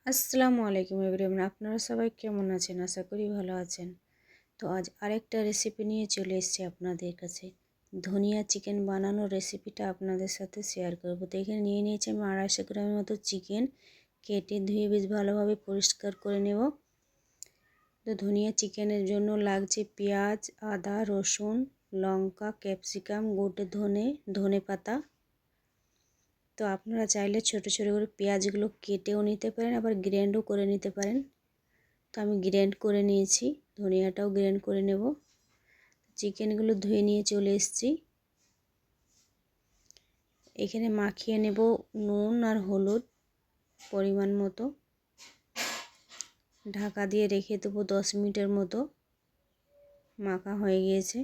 আসসালামু আলাইকুম এভরিওয়ান, আপনারা সবাই কেমন আছেন? আশা করি ভালো আছেন। তো আজ আরেকটা রেসিপি নিয়ে চলে এসেছি আপনাদের কাছে। ধনিয়া চিকেন বানানোর রেসিপিটা আপনাদের সাথে শেয়ার করব। তো এখানে নিয়ে নিয়েছি আমি 250 গ্রামের মতো চিকেন, কেটে ধুয়ে বেশ ভালোভাবে পরিষ্কার করে নেব। তো ধনিয়া চিকেনের জন্য লাগছে পেঁয়াজ, আদা, রসুন, লঙ্কা, ক্যাপসিকাম, গোটা ধনে পাতা। তো আপনারা চাইলে ছোট ছোট করে পেঁয়াজগুলো কেটেও নিতে পারেন, আবার গ্রেন্ডও করে নিতে পারেন। তো আমি গ্রেন্ড করে নিয়েছি, ধনিয়াটাও গ্রেন্ড করে নেব। চিকেনগুলো ধুয়ে নিয়ে চলে এসেছি। এখানে মাখিয়ে নেব নুন আর হলুদ পরিমাণ মতো, ঢাকা দিয়ে রেখে দেবো 10 মিনিটের মতো। মাখা হয়ে গিয়েছে।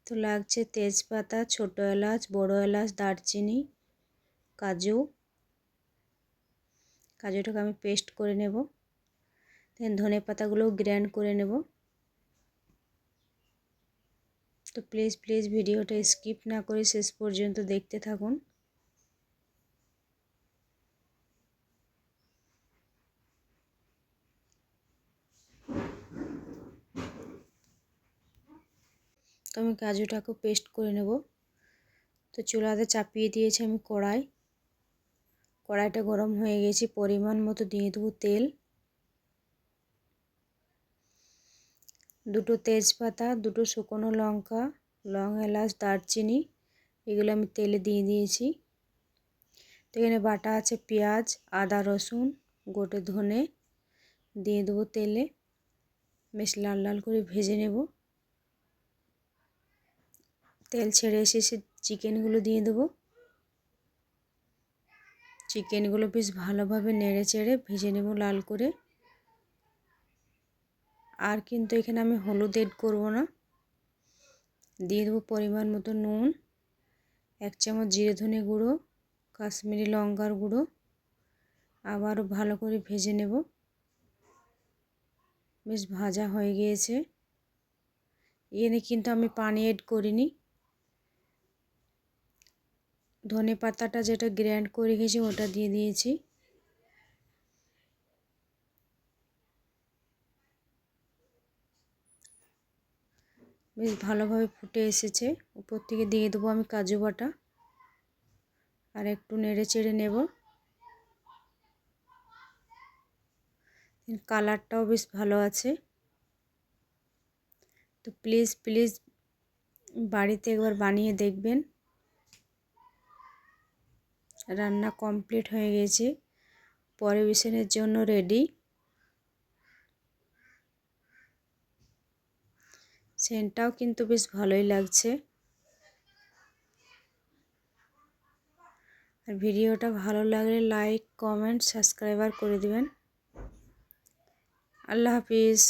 তো লাগছে তেজপাতা, ছোট এলাচ, বড় এলাচ, দারচিনি, কাজুটাকে আমি পেস্ট করে নেব। দেন ধনে পাতাগুলোও গ্রাইন্ড করে নেব। তো প্লিজ ভিডিওটা স্কিপ না করে শেষ পর্যন্ত দেখতে থাকুন। তো আমি কাজুটাকেও পেস্ট করে নেব। তো চুলাতে চাপিয়ে দিয়েছি আমি কড়াইটা গরম হয়ে গেছে। পরিমাণ মতো দিয়ে দেবো তেল, 2 তেজপাতা, 2 শুকনো লঙ্কা, লং, এলাচ, দারচিনি, এগুলো আমি তেলে দিয়ে দিয়েছি। তো এখানে বাটা আছে পেঁয়াজ, আদা, রসুন, গোটা ধনে দিয়ে দেবো তেলে। বেশ লাল লাল করে ভেজে নেব। তেল ছেড়ে এসে চিকেনগুলো দিয়ে দেবো। চিকেনগুলো বেশ ভালোভাবে নেড়ে চেড়ে ভেজে নেব লাল করে। আর কিন্তু এখানে আমি হলুদ এড করব না। দিয়ে দেবো পরিমাণ মতো নুন, 1 চামচ জিরে ধনে গুঁড়ো, কাশ্মীরি লঙ্কার গুঁড়ো। আবারও ভালো করে ভেজে নেব। বেশ ভাজা হয়ে গিয়েছে। এখানে কিন্তু আমি পানি এড করিনি। ধনে পাতাটা যেটা গ্রাইন্ড করে গেছি ওটা দিয়ে দিয়েছি। বেশ ভালোভাবে ফুটে এসেছে। উপর থেকে দিয়ে দেবো আমি কাজু বাটা, আর একটু নেড়ে চেড়ে নেব। কালারটাও বেশ ভালো আছে। তো প্লিজ বাড়িতে একবার বানিয়ে দেখবেন। রান্না কমপ্লিট হয়ে গেছে, পরিবেশনের জন্য রেডি। সেন্টটাও কিন্তু বেশ ভালোই লাগছে। আর ভিডিওটা ভালো লাগলে লাইক, কমেন্ট, সাবস্ক্রাইবার করে দিবেন। আল্লাহ হাফিজ।